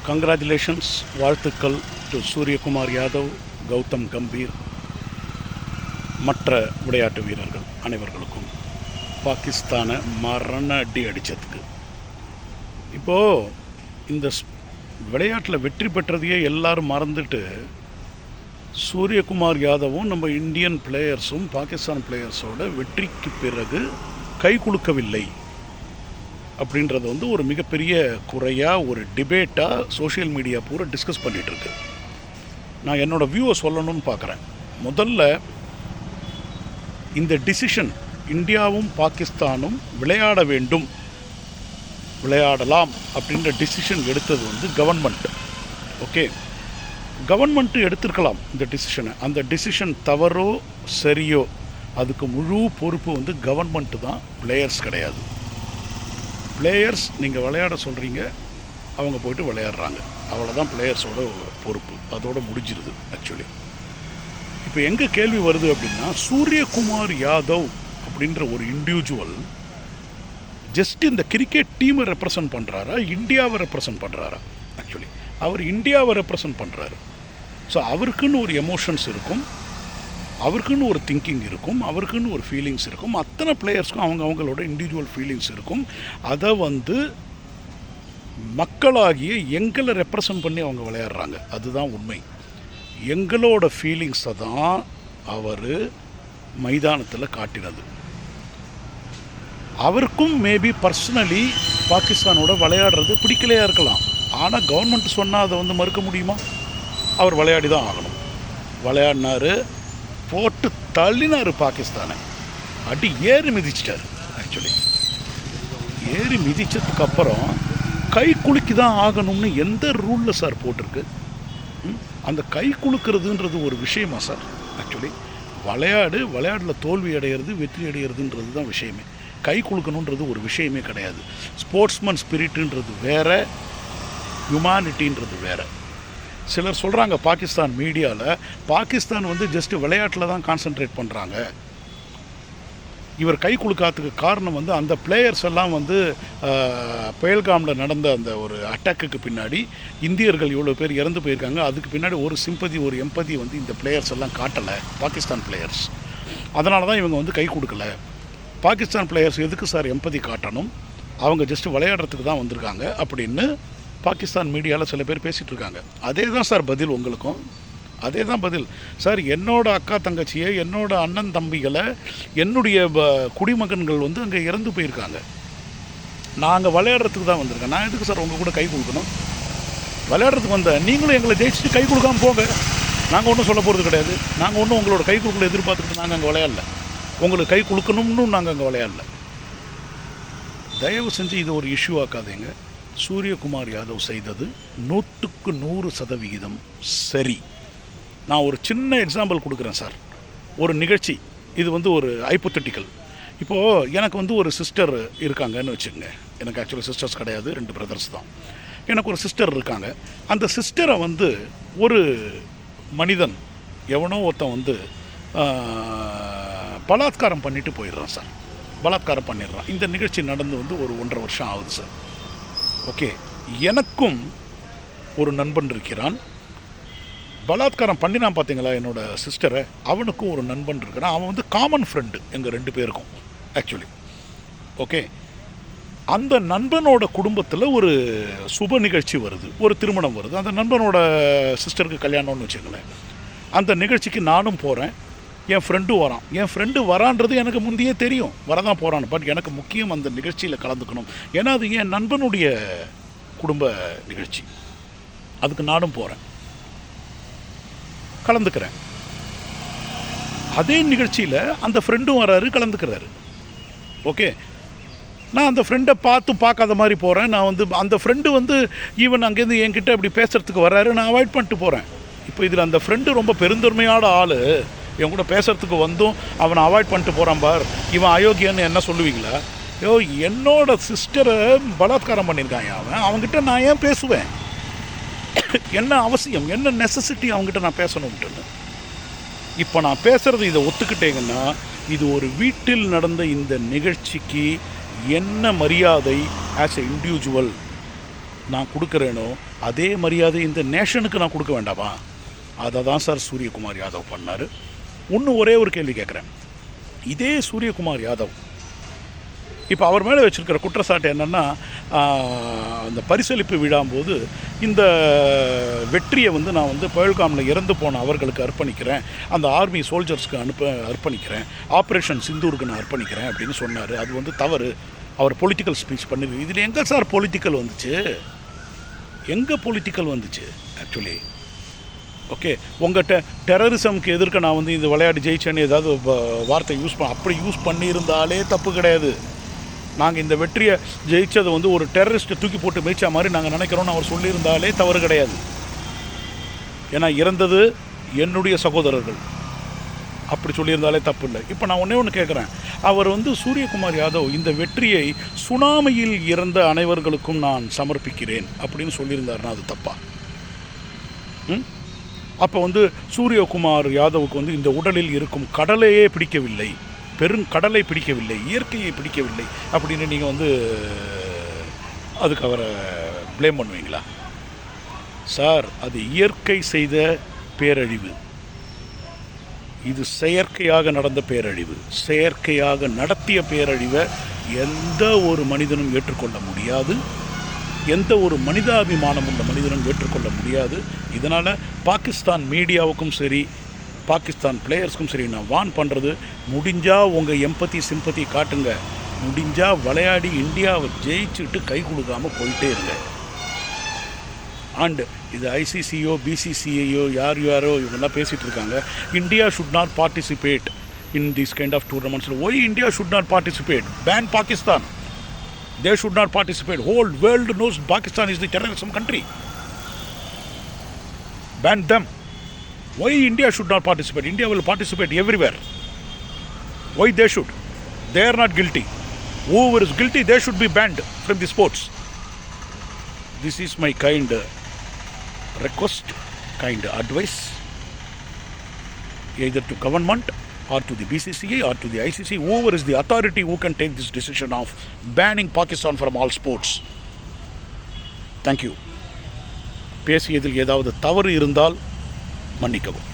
Congratulations, வாழ்த்துக்கள் to Suryakumar Yadav, Gautham Gambhir, மற்ற விளையாட்டு வீரர்கள் அனைவர்களுக்கும். பாகிஸ்தானை மரண அடி அடித்ததுக்கு இப்போது இந்த விளையாட்டில் வெற்றி பெற்றதையே எல்லாரும் மறந்துட்டு சூரியகுமார் யாதவும் நம்ம இந்தியன் பிளேயர்ஸும் பாகிஸ்தான் பிளேயர்ஸோட வெற்றிக்கு பிறகு கை குலுக்கவில்லை அப்படின்றது வந்து ஒரு மிகப்பெரிய குறையாக, ஒரு டிபேட்டாக சோஷியல் மீடியா பூரா டிஸ்கஸ் பண்ணிகிட்ருக்கு. நான் என்னோடய வியூவை சொல்லணும்னு பார்க்குறேன். முதல்ல இந்த டிசிஷன் இந்தியாவும் பாகிஸ்தானும் விளையாட வேண்டும், விளையாடலாம் அப்படின்ற டிசிஷன் எடுத்தது வந்து கவர்மெண்ட். ஓகே, கவர்மெண்ட்டு எடுத்திருக்கலாம் இந்த டிசிஷனை. அந்த டிசிஷன் தவறோ சரியோ அதுக்கு முழு பொறுப்பு வந்து கவர்மெண்ட்டு தான், பிளேயர்ஸ் கிடையாது. பிளேயர்ஸ் நீங்கள் விளையாட சொல்கிறீங்க, அவங்க போய்ட்டு விளையாடுறாங்க, அவ்வளோதான் பிளேயர்ஸோட பொறுப்பு, அதோடு முடிஞ்சிருது. ஆக்சுவலி இப்போ எங்கே கேள்வி வருது அப்படின்னா, சூரியகுமார் யாதவ் அப்படின்ற ஒரு இண்டிவிஜுவல் ஜஸ்ட் இந்த கிரிக்கெட் டீமை ரெப்ரசன்ட் பண்ணுறாரா, இந்தியாவை ரெப்ரசன்ட் பண்ணுறாரா? ஆக்சுவலி அவர் இந்தியாவை ரெப்ரசன்ட் பண்ணுறாரு. ஸோ அவருக்குன்னு ஒரு எமோஷன்ஸ் இருக்கும், அவருக்குன்னு ஒரு திங்கிங் இருக்கும், அவருக்குன்னு ஒரு ஃபீலிங்ஸ் இருக்கும். அத்தனை பிளேயர்ஸ்க்கும் அவங்களோட இண்டிவிஜுவல் ஃபீலிங்ஸ் இருக்கும். அதை வந்து மக்களாகிய எங்களை ரெப்ரசன்ட் பண்ணி அவங்க விளையாடுறாங்க, அதுதான் உண்மை. எங்களோட ஃபீலிங்ஸை தான் அவர் மைதானத்தில் காட்டினது. அவருக்கும் மேபி பர்சனலி பாகிஸ்தானோட விளையாடுறது பிடிக்கலையாக இருக்கலாம். ஆனால் கவர்மெண்ட் சொன்னால் அதை வந்து மறுக்க முடியுமா? அவர் விளையாடி தான் ஆகணும். விளையாடினார், போட்டு தள்ளினார் பாகிஸ்தானை, அடி ஏறி மிதிச்சிட்டார். ஆக்சுவலி ஏறி மிதிச்சதுக்கப்புறம் கை குலுக்கி தான் ஆகணும்னு எந்த ரூலில் சார் போட்டிருக்கு? அந்த கை குலுக்கிறதுன்றது ஒரு விஷயமா சார்? ஆக்சுவலி விளையாடில் தோல்வி அடைகிறது வெற்றி அடைகிறதுன்றது தான் விஷயமே. கை குலுக்கணுன்றது ஒரு விஷயமே கிடையாது. ஸ்போர்ட்ஸ்மேன் ஸ்பிரிட்டுன்றது வேறு, ஹியூமானிட்டின்றது வேறு. சிலர் சொல்கிறாங்க பாகிஸ்தான் மீடியாவில், பாகிஸ்தான் வந்து ஜஸ்ட்டு விளையாட்டில் தான் கான்சன்ட்ரேட் பண்ணுறாங்க. இவர் கை குலுக்காததுக்கு காரணம் வந்து அந்த பிளேயர்ஸ் எல்லாம் வந்து பஹல்காமில் நடந்த அந்த ஒரு அட்டாக்குக்கு பின்னாடி இந்தியர்கள் இவ்வளோ பேர் இறந்து போயிருக்காங்க, அதுக்கு பின்னாடி ஒரு சிம்பதி, ஒரு எம்பதி வந்து இந்த பிளேயர்ஸ் எல்லாம் காட்டலை, பாகிஸ்தான் பிளேயர்ஸ். அதனால தான் இவங்க வந்து கை கொடுக்கல. பாகிஸ்தான் பிளேயர்ஸ் எதுக்கு சார் எம்பதி காட்டணும்? அவங்க ஜஸ்ட்டு விளையாடுறதுக்கு தான் வந்திருக்காங்க அப்படின்னு பாகிஸ்தான் மீடியாவில் சில பேர் பேசிகிட்டு இருக்காங்க. அதே தான் சார் பதில் உங்களுக்கும், அதே தான் பதில் சார். என்னோடய அக்கா தங்கச்சியை, என்னோடய அண்ணன் தம்பிகளை, என்னுடைய குடிமகன்கள் வந்து அங்கே இறந்து போயிருக்காங்க. நாங்கள் விளையாடுறதுக்கு தான் வந்திருக்கேன், நான் எதுக்கு சார் உங்கள் கூட கை கொடுக்கணும்? விளையாடுறதுக்கு வந்த நீங்களும் எங்களை ஜெயிச்சுட்டு கை கொடுக்காமல் போங்க, நாங்கள் ஒன்றும் சொல்ல போகிறது கிடையாது. நாங்கள் ஒன்றும் உங்களோட கை கொடுக்கல எதிர்பார்த்துக்கிட்டு நாங்கள் அங்கே விளையாடல, உங்களுக்கு கை கொடுக்கணும்னு நாங்கள் அங்கே விளையாடல. தயவு செஞ்சு இது ஒரு இஷ்யூ ஆக்காதீங்க. சூரியகுமார் யாதவ் செய்தது 100க்கு 100% சரி. நான் ஒரு சின்ன எக்ஸாம்பிள் கொடுக்குறேன் சார். ஒரு நிகழ்ச்சி, இது வந்து ஒரு ஹைப்போதெட்டிக்கல். இப்போது எனக்கு வந்து ஒரு சிஸ்டர் இருக்காங்கன்னு வச்சுக்கோங்க. எனக்கு ஆக்சுவலி சிஸ்டர்ஸ் கிடையாது, 2 பிரதர்ஸ் தான். எனக்கு ஒரு சிஸ்டர் இருக்காங்க. அந்த சிஸ்டரை வந்து ஒரு மனிதன், எவனோ ஒருத்தன் வந்து பலாத்காரம் பண்ணிட்டு போயிடுறான் சார். பலாத்காரம் பண்ணிடுறான். இந்த நிகழ்ச்சி நடந்து வந்து ஒரு 1.5 வருஷம் ஆகுது சார். ஓகே, எனக்கும் ஒரு நண்பன் இருக்கிறான். பலாத்காரம் பண்ணினான் பார்த்தீங்களா என்னோடய சிஸ்டரை, அவனுக்கும் ஒரு நண்பன் இருக்கிறான். அவன் வந்து காமன் ஃப்ரெண்டு எங்கள் 2 பேருக்கும் ஆக்சுவலி. ஓகே, அந்த நண்பனோட குடும்பத்தில் ஒரு சுப நிகழ்ச்சி வருது, ஒரு திருமணம் வருது. அந்த நண்பனோட சிஸ்டருக்கு கல்யாணம்னு வச்சுக்கங்களேன். அந்த நிகழ்ச்சிக்கு நானும் போகிறேன், என் ஃப்ரெண்டும் வரான். என் ஃப்ரெண்டு வரான்றது எனக்கு முந்தையே தெரியும், வரதான் போகிறான்னு. பட் எனக்கு முக்கியம் அந்த நிகழ்ச்சியில் கலந்துக்கணும், ஏன்னா அது என் நண்பனுடைய குடும்ப நிகழ்ச்சி. அதுக்கு நானும் போகிறேன், கலந்துக்கிறேன். அதே நிகழ்ச்சியில் அந்த ஃப்ரெண்டும் வராரு, கலந்துக்கிறாரு. ஓகே, நான் அந்த ஃப்ரெண்டை பார்க்காத மாதிரி போகிறேன். நான் வந்து அந்த ஃப்ரெண்டு வந்து ஈவன் அங்கேருந்து என்கிட்ட இப்படி பேசுகிறதுக்கு வர்றாரு, நான் அவாய்ட் பண்ணிட்டு போகிறேன். இப்போ இதில் அந்த ஃப்ரெண்டு ரொம்ப பெருந்தன்மையான ஆள், என் கூட பேசுகிறதுக்கு வந்தும் அவனை அவாய்ட் பண்ணிட்டு போகிறான் பார், இவன் அயோக்கியன்னு என்ன சொல்லுவீங்களா? என்னோட சிஸ்டரை பலாத்காரம் பண்ணியிருக்காங்க, அவன்கிட்ட நான் ஏன் பேசுவேன்? என்ன அவசியம், என்ன நெசசிட்டி அவங்ககிட்ட நான் பேசணும்ட்டுன்னு? இப்போ நான் பேசுகிறது இதை ஒத்துக்கிட்டேங்கன்னா, இது ஒரு வீட்டில் நடந்த இந்த நிகழ்ச்சிக்கு என்ன மரியாதை ஆஸ் எ இண்டிவிஜுவல் நான் கொடுக்குறேனோ அதே மரியாதை இந்த நேஷனுக்கு நான் கொடுக்க வேண்டாமா? அதை தான் சார் சூரியகுமார் யாதவ் பண்ணார். இன்னும் ஒரே ஒரு கேள்வி கேட்குறேன். இதே சூரியகுமார் யாதவ் இப்போ அவர் மேலே வச்சுருக்கிற குற்றச்சாட்டு என்னென்னா, அந்த பரிசளிப்பு விழாம்போது இந்த வெற்றியை வந்து நான் வந்து பஹல்காமில் இறந்து போன அவர்களுக்கு அர்ப்பணிக்கிறேன், அந்த ஆர்மி சோல்ஜர்ஸ்க்கு அர்ப்பணிக்கிறேன், ஆப்ரேஷன் சிந்தூருக்கு நான் அர்ப்பணிக்கிறேன் அப்படின்னு சொன்னார். அது வந்து தவறு. அவர் பொலிட்டிக்கல் ஸ்பீச் பண்ணிருக்கு. இதில் எங்கே சார் பொலிட்டிக்கல் வந்துச்சு? எங்கே பொலிட்டிக்கல் வந்துச்சு ஆக்சுவலி? ஓகே, உங்கள்கிட்ட டெரரிசம்க்கு எதிர்க்க நான் வந்து இந்த விளையாட்டு ஜெயிச்சேன்னு ஏதாவது வார்த்தை அப்படி யூஸ் பண்ணியிருந்தாலே தப்பு கிடையாது. நாங்கள் இந்த வெற்றியை ஜெயித்ததை வந்து ஒரு டெரரிஸ்ட்டை தூக்கி போட்டு மேய்ச்சா மாதிரி நாங்கள் நினைக்கிறோன்னு அவர் சொல்லியிருந்தாலே தவறு கிடையாது. ஏன்னா இறந்தது என்னுடைய சகோதரர்கள், அப்படி சொல்லியிருந்தாலே தப்பு இல்லை. இப்போ நான் ஒன்று கேட்குறேன். அவர் வந்து சூரியகுமார் யாதவ் இந்த வெற்றியை சுனாமியில் இறந்த அனைவர்களுக்கும் நான் சமர்ப்பிக்கிறேன் அப்படின்னு சொல்லியிருந்தாருன்னா அது தப்பா? அப்போ வந்து சூரியகுமார் யாதவுக்கு வந்து இந்த உடலில் இருக்கும் கடலையே பிடிக்கவில்லை, பெருங்கடலை பிடிக்கவில்லை, இயற்கையை பிடிக்கவில்லை அப்படின்னு நீங்கள் வந்து அதுக்கு அவரை ப்ளேம் பண்ணுவீங்களா? சார், அது இயற்கை செய்த பேரழிவு, இது செயற்கையாக நடந்த பேரழிவு. செயற்கையாக நடத்திய பேரழிவை எந்த ஒரு மனிதனும் ஏற்றுக்கொள்ள முடியாது, எந்த ஒரு மனிதாபிமானம் உள்ள மனிதனும் ஏற்றுக்கொள்ள முடியாது. இதனால் பாகிஸ்தான் மீடியாவுக்கும் சரி, பாகிஸ்தான் பிளேயர்ஸ்க்கும் சரி நான் வார்ன் பண்ணுறது, முடிஞ்சால் உங்கள் எம்பத்தி சிம்பத்தி காட்டுங்க, முடிஞ்சால் விளையாடி இந்தியாவை ஜெயிச்சுட்டு கை கொடுக்காமல் போயிட்டே இருங்க. அண்டு இது ஐசிசியோ பிசிசிஐயோ யாரோ இவங்கெல்லாம் பேசிகிட்டு இருக்காங்க, India should not participate in this kind of டூர்னமெண்ட்ஸில். Why India should not participate? Ban Pakistan. They should not participate. Whole world knows Pakistan is the terrorism country. Ban them. Why India should not participate? India will participate everywhere. Why they should? They are not guilty. Whoever is guilty, they should be banned from the sports. This is my kind request, kind advice, either to government or to the BCCI or to the ICC, whoever is the authority who can take this decision of banning Pakistan from all sports. Thank you. பேசியதில் ஏதாவது தவறு இருந்தால் மன்னிக்கவும்.